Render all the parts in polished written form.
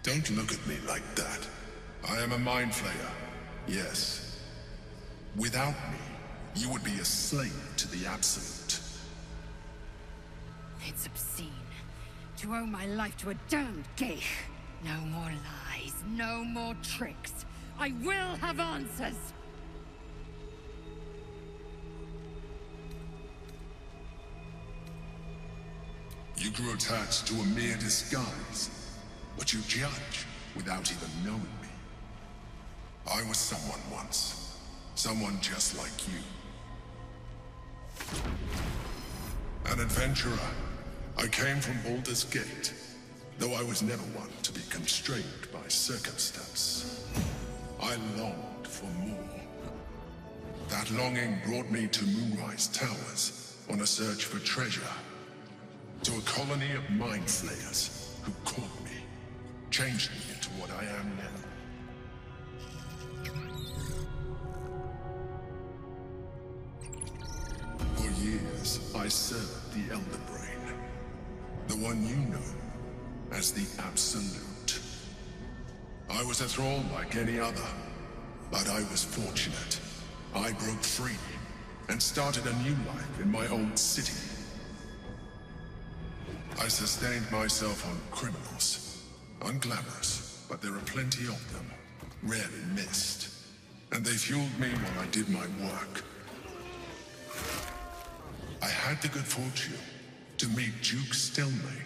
Don't look at me like that. I am a mind flayer, yes. Without me, you would be a slave to the Absolute. It's obscene. To owe my life to a damned geich. No more lies, no more tricks. I will have answers! You grew attached to a mere disguise, but you judge without even knowing me. I was someone once. Someone just like you. An adventurer. I came from Baldur's Gate, though I was never one to be constrained by circumstance. I longed for more. That longing brought me to Moonrise Towers on a search for treasure. To a colony of mind flayers who caught me, changed me into what I am now. For years, I served the Elder Brain, the one you know as the Absolute. I was a thrall like any other, but I was fortunate. I broke free and started a new life in my old city. I sustained myself on criminals. Unglamorous, but there are plenty of them, rarely missed. And they fueled me while I did my work. I had the good fortune to meet Duke Stelmane.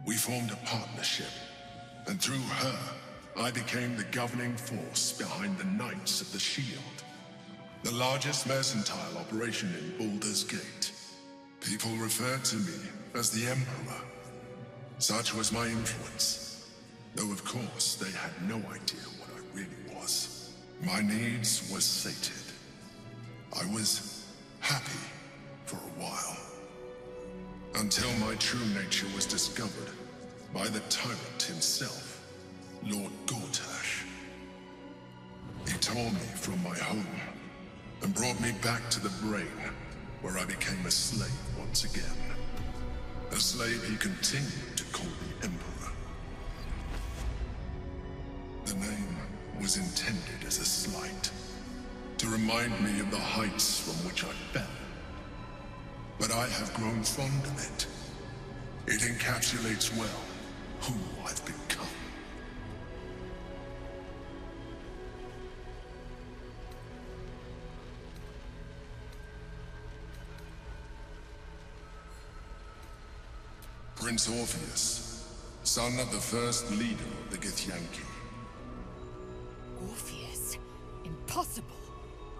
We formed a partnership, and through her, I became the governing force behind the Knights of the Shield, the largest mercantile operation in Baldur's Gate. People referred to me as the Emperor. Such was my influence, though of course they had no idea what I really was. My needs were sated. I was happy for a while, until my true nature was discovered by the tyrant himself, Lord Gortash. He tore me from my home and brought me back to the Brain, where I became a slave once again. A slave he continued to call the Emperor. The name was intended as a slight, to remind me of the heights from which I fell. But I have grown fond of it. It encapsulates well who I've become. Prince Orpheus, son of the first leader of the Githyanki. Orpheus? Impossible!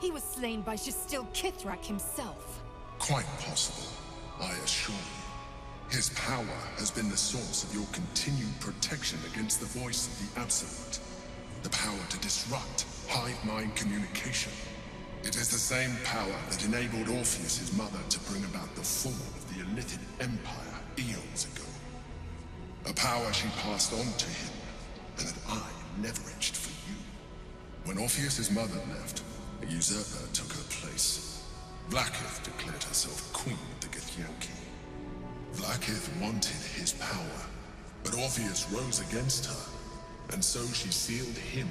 He was slain by Justil Kithrak himself. Quite possible, I assure you. His power has been the source of your continued protection against the voice of the Absolute. The power to disrupt hive-mind communication. It is the same power that enabled Orpheus's mother to bring about the fall of the Illithid Empire eons ago. A power she passed on to him, and that I leveraged for you. When Orpheus's mother left, a usurper took her place. Vlaakith declared herself queen of the Githyanki. Vlaakith wanted his power, but Orpheus rose against her, and so she sealed him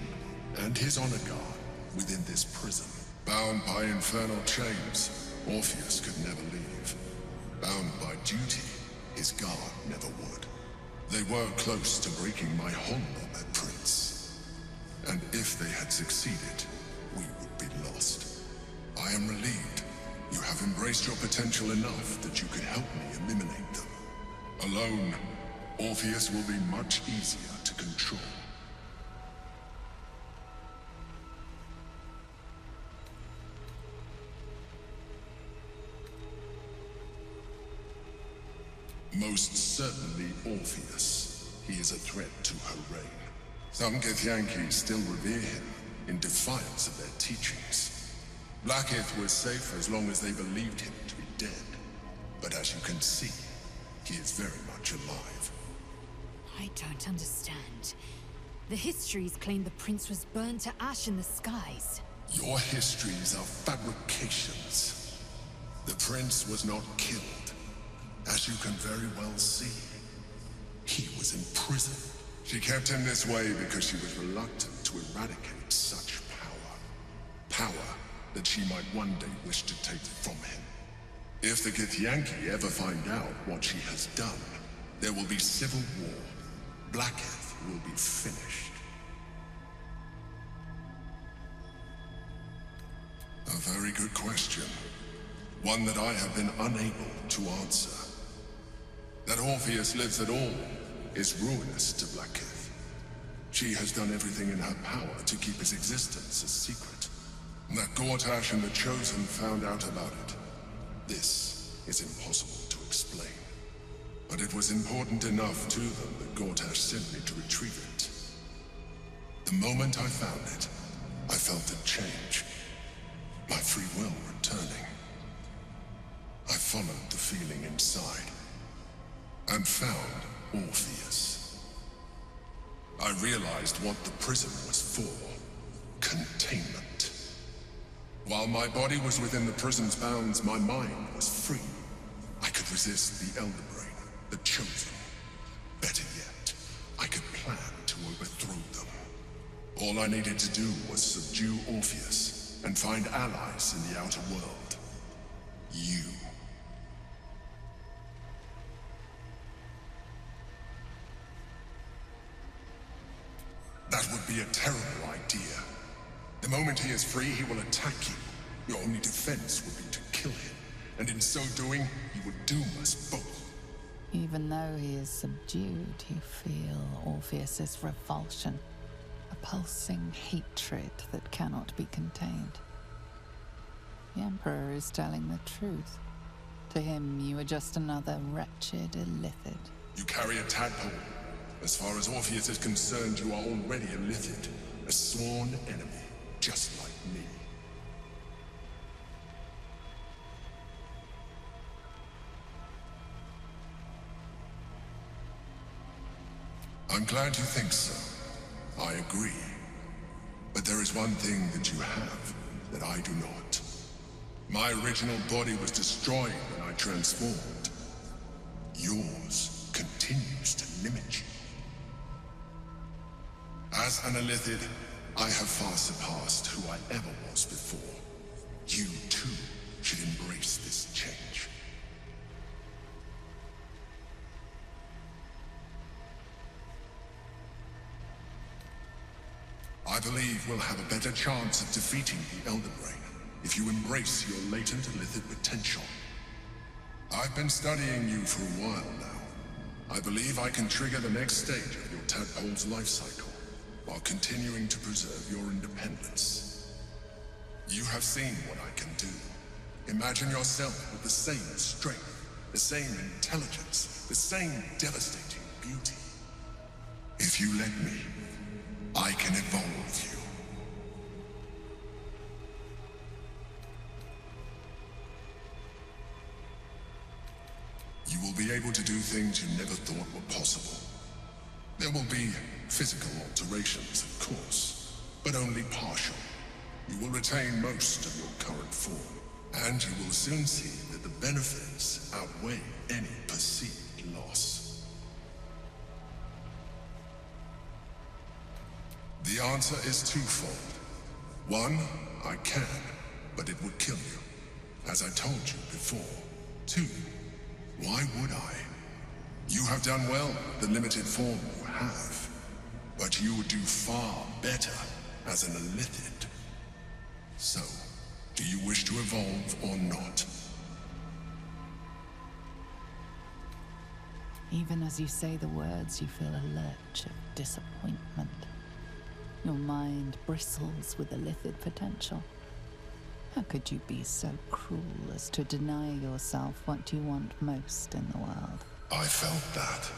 and his honor guard within this prison. Bound by infernal chains, Orpheus could never leave. Bound by duty, his guard never would. They were close to breaking my hold on that prince. And if they had succeeded, we would be lost. I am relieved. You have embraced your potential enough that you could help me eliminate them. Alone, Orpheus will be much easier to control. Most certainly Orpheus. He is a threat to her reign. Some Githyanki still revere him in defiance of their teachings. Vlaakith was safe as long as they believed him to be dead. But as you can see, he is very much alive. I don't understand. The histories claim the prince was burned to ash in the skies. Your histories are fabrications. The prince was not killed. As you can very well see, he was imprisoned. She kept him this way because she was reluctant to eradicate such power. Power that she might one day wish to take from him. If the Githyanki ever find out what she has done, there will be civil war. Blackheath will be finished. A very good question. One that I have been unable to answer. That Orpheus lives at all is ruinous to Blackheath. She has done everything in her power to keep his existence a secret. That Gortash and the Chosen found out about it. This is impossible to explain. But it was important enough to them that Gortash sent me to retrieve it. The moment I found it, I felt a change. My free will returning. I followed the feeling inside, and found Orpheus. I realized what the prison was for. Containment. While my body was within the prison's bounds, my mind was free. I could resist the Elder Brain, the Chosen. Better yet, I could plan to overthrow them. All I needed to do was subdue Orpheus, and find allies in the outer world. You. That would be a terrible idea. The moment he is free, he will attack you. Your only defense would be to kill him, and in so doing, he would doom us both. Even though he is subdued, you feel Orpheus's revulsion, a pulsing hatred that cannot be contained. The Emperor is telling the truth. To him, you are just another wretched illithid. You carry a tadpole. As far as Orpheus is concerned, you are already a Lithid, a sworn enemy, just like me. I'm glad you think so. I agree. But there is one thing that you have that I do not. My original body was destroyed when I transformed. Yours continues to limit you. As an Illithid, I have far surpassed who I ever was before. You, too, should embrace this change. I believe we'll have a better chance of defeating the Elder Brain if you embrace your latent Illithid potential. I've been studying you for a while now. I believe I can trigger the next stage of your tadpole's life cycle, while continuing to preserve your independence. You have seen what I can do. Imagine yourself with the same strength, the same intelligence, the same devastating beauty. If you let me, I can evolve you. You will be able to do things you never thought were possible. There will be physical alterations, of course, but only partial. You will retain most of your current form, and you will soon see that the benefits outweigh any perceived loss. The answer is twofold. One, I can, but it would kill you, as I told you before. Two, why would I? You have done well with the limited form you have, but you would do far better as an Illithid. So, do you wish to evolve or not? Even as you say the words, you feel a lurch of disappointment. Your mind bristles with Illithid potential. How could you be so cruel as to deny yourself what you want most in the world? I felt that.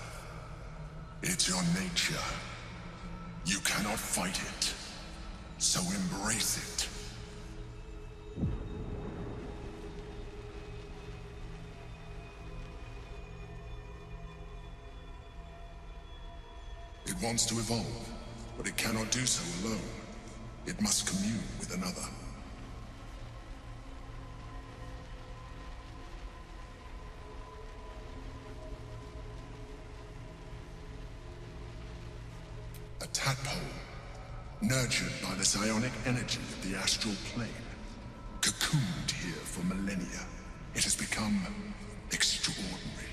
It's your nature. You cannot fight it, so embrace it. It wants to evolve, but it cannot do so alone. It must commune with another. A tadpole, nurtured by the psionic energy of the astral plane. Cocooned here for millennia, it has become extraordinary.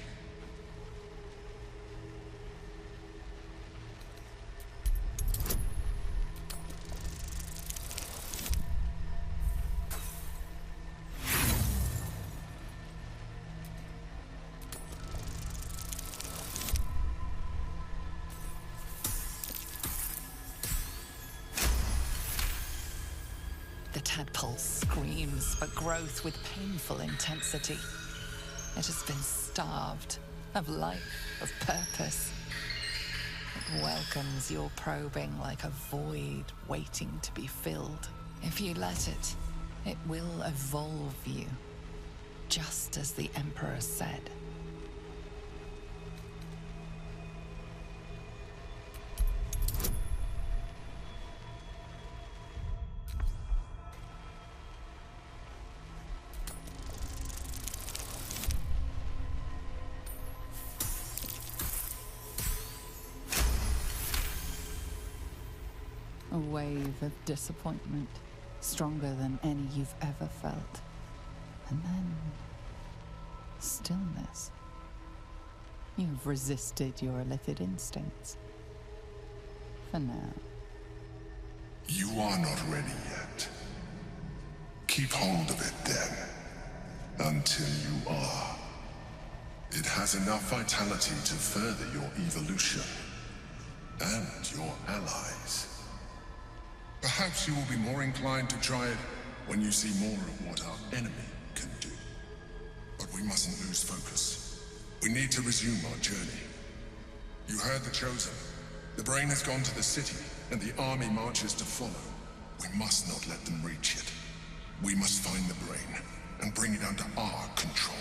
The tadpole screams for growth with painful intensity. It has been starved of life, of purpose. It welcomes your probing like a void waiting to be filled. If you let it, it will evolve you, just as the Emperor said. A wave of disappointment, stronger than any you've ever felt. And then stillness. You've resisted your illithid instincts. For now. You are not ready yet. Keep hold of it then, until you are. It has enough vitality to further your evolution, and your allies. Perhaps you will be more inclined to try it when you see more of what our enemy can do. But we mustn't lose focus. We need to resume our journey. You heard the Chosen. The brain has gone to the city, and the army marches to follow. We must not let them reach it. We must find the brain, and bring it under our control.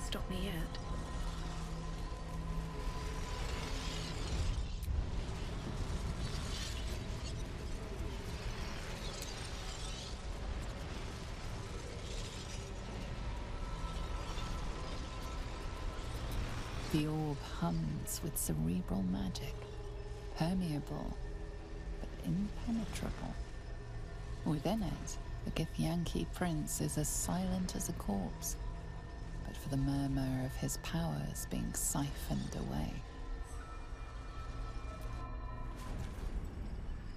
Stop me yet. The orb hums with cerebral magic, permeable, but impenetrable. Within it, the Githyanki prince is as silent as a corpse, but for the murmur of his powers being siphoned away.